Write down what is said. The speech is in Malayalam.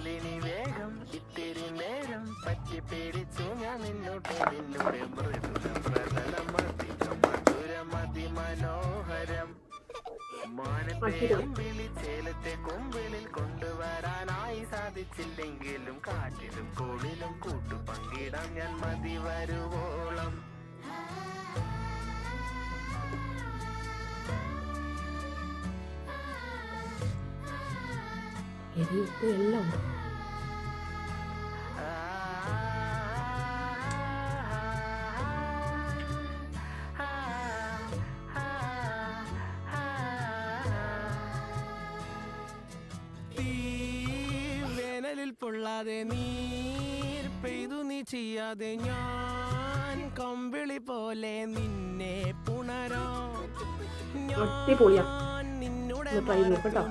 ചെല്ലിനി വേഗം ഇത്തിരി നേരം പറ്റി പേടിച്ചു ഞാൻ നിന്നോട്ട് നിന്നോട് മധുരമതി മനോഹരം മാനത്തെ അമ്പിളി ചേലത്തെ കൊമ്പിളിൽ കൊണ്ടുവരാനായി സാധിച്ചില്ലെങ്കിലും കാറ്റിലും കോളിലും കൂട്ടു പങ്കിടാം ഞാൻ മതി വരുവോളം. എല്ലാം ഉണ്ട്. വേനലിൽ പൊള്ളാതെ നീർ പെയ്തു നീ ചെയ്യാതെ ഞാൻ കമ്പിളി പോലെ നിന്നെ പുണരോ. അടിപൊളിയാ. നിന്നോട് ട്രൈ ചെയ്ത് നോക്കട്ടോ.